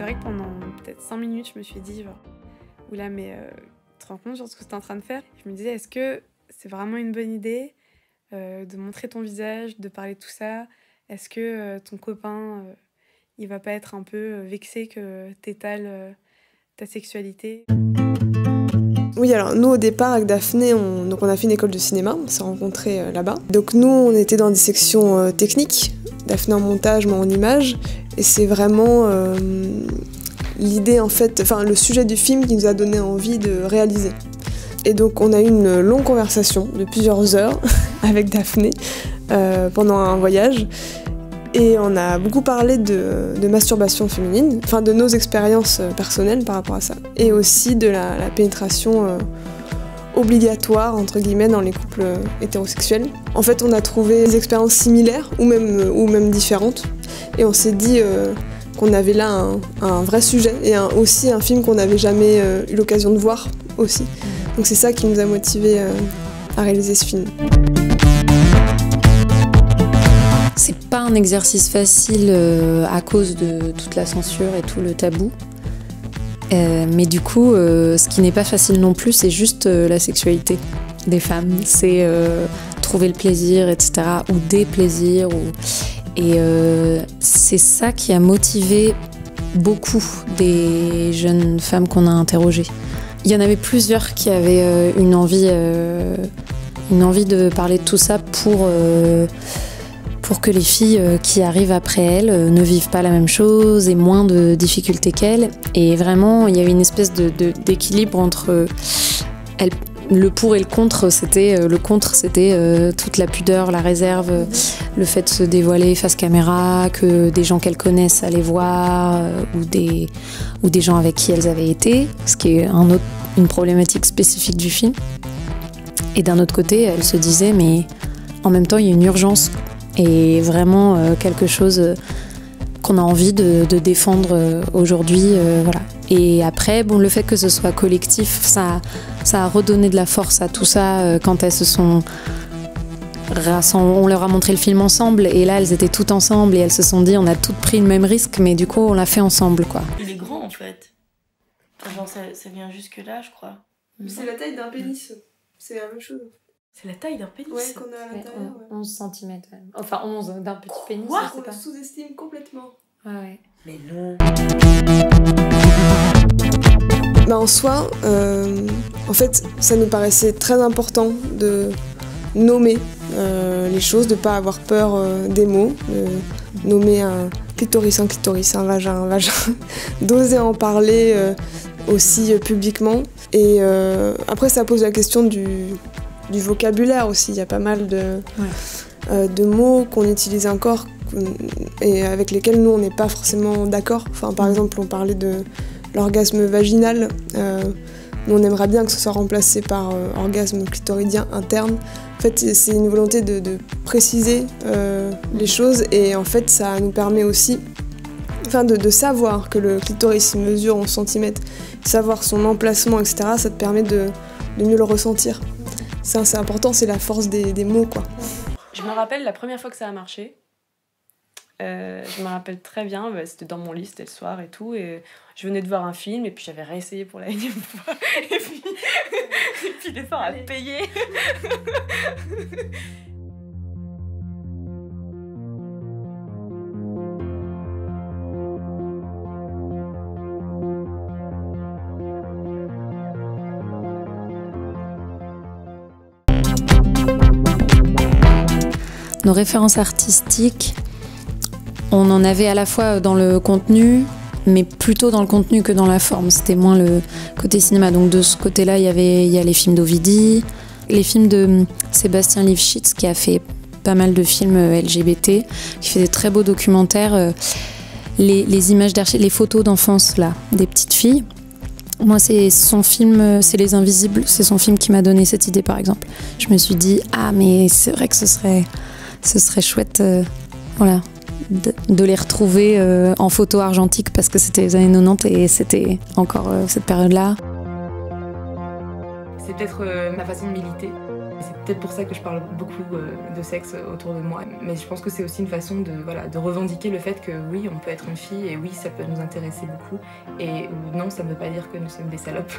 vrai que pendant peut-être 5 minutes, je me suis dit, oula, mais tu te rends compte de ce que tu es en train de faire? Je me disais, est-ce que c'est vraiment une bonne idée de montrer ton visage, de parler de tout ça? Est-ce que ton copain, il va pas être un peu vexé que t'étales ta sexualité? Oui, alors nous au départ avec Daphné, on a fait une école de cinéma, on s'est rencontrés là-bas. Donc nous on était dans des sections techniques, Daphné en montage, moi en image, et c'est vraiment l'idée en fait, enfin le sujet du film qui nous a donné envie de réaliser. Et donc on a eu une longue conversation de plusieurs heures avec Daphné pendant un voyage. Et on a beaucoup parlé de masturbation féminine, enfin de nos expériences personnelles par rapport à ça. Et aussi de la pénétration obligatoire, entre guillemets, dans les couples hétérosexuels. En fait, on a trouvé des expériences similaires ou même différentes. Et on s'est dit qu'on avait là un vrai sujet et aussi un film qu'on n'avait jamais eu l'occasion de voir aussi. Donc c'est ça qui nous a motivés à réaliser ce film. C'est pas un exercice facile à cause de toute la censure et tout le tabou. Mais du coup, ce qui n'est pas facile non plus, c'est juste la sexualité des femmes. C'est trouver le plaisir, etc. Ou des plaisirs. Et c'est ça qui a motivé beaucoup des jeunes femmes qu'on a interrogées. Il y en avait plusieurs qui avaient une envie de parler de tout ça pour que les filles qui arrivent après elles ne vivent pas la même chose et moins de difficultés qu'elles. Et vraiment, il y avait une espèce d'équilibre entre le pour et le contre. Le contre, c'était toute la pudeur, la réserve, le fait de se dévoiler face caméra, que des gens qu'elles connaissent allaient voir, ou des gens avec qui elles avaient été, ce qui est une problématique spécifique du film. Et d'un autre côté, elles se disaient, mais en même temps, il y a une urgence et vraiment quelque chose qu'on a envie de défendre aujourd'hui. Voilà. Et après, bon, le fait que ce soit collectif, ça a redonné de la force à tout ça quand elles se sont on leur a montré le film ensemble et là, elles étaient toutes ensemble et elles se sont dit, on a toutes pris le même risque, mais du coup, on l'a fait ensemble, quoi. Il est grand, en fait. Enfin, genre, ça vient jusque là, je crois. C'est la taille d'un pénis. C'est la même chose. C'est la taille d'un pénis. Ouais, qu'on a à l'intérieur. 11 cm. Enfin, 11 d'un petit pénis, Quoi, je sais On pas. le sous-estime complètement. Ouais. Mais non. Bah en soi, en fait, ça nous paraissait très important de nommer les choses, de pas avoir peur des mots, de nommer un clitoris, un vagin, d'oser en parler aussi publiquement. Et après, ça pose la question du vocabulaire aussi. Il y a pas mal de mots qu'on utilise encore et avec lesquels nous, on n'est pas forcément d'accord. Enfin, par exemple, on parlait de l'orgasme vaginal. Nous, on aimerait bien que ce soit remplacé par orgasme clitoridien interne. En fait, c'est une volonté de préciser les choses et en fait, ça nous permet aussi de savoir que le clitoris mesure en centimètres, savoir son emplacement, etc. Ça te permet de mieux le ressentir. Ça, c'est important, c'est la force des mots, quoi. Je me rappelle la première fois que ça a marché. Je me rappelle très bien, c'était dans mon lit, c'était le soir et tout, et je venais de voir un film et puis j'avais réessayé pour la énième fois et puis l'effort a payé. Nos références artistiques, on en avait à la fois dans le contenu, mais plutôt dans le contenu que dans la forme. C'était moins le côté cinéma. Donc de ce côté-là, il y a les films d'Ovidi, les films de Sébastien Lifshitz, qui a fait pas mal de films LGBT, qui fait des très beaux documentaires. Les images d'archives, les photos d'enfance là, des petites filles. Moi, c'est son film, c'est Les Invisibles, c'est son film qui m'a donné cette idée, par exemple. Je me suis dit, ah, mais c'est vrai que ce serait chouette, voilà, de les retrouver en photo argentique parce que c'était les années 90 et c'était encore cette période-là. C'est peut-être ma façon de militer. C'est peut-être pour ça que je parle beaucoup de sexe autour de moi, mais je pense que c'est aussi une façon de revendiquer le fait que oui, on peut être une fille et oui, ça peut nous intéresser beaucoup et non, ça ne veut pas dire que nous sommes des salopes.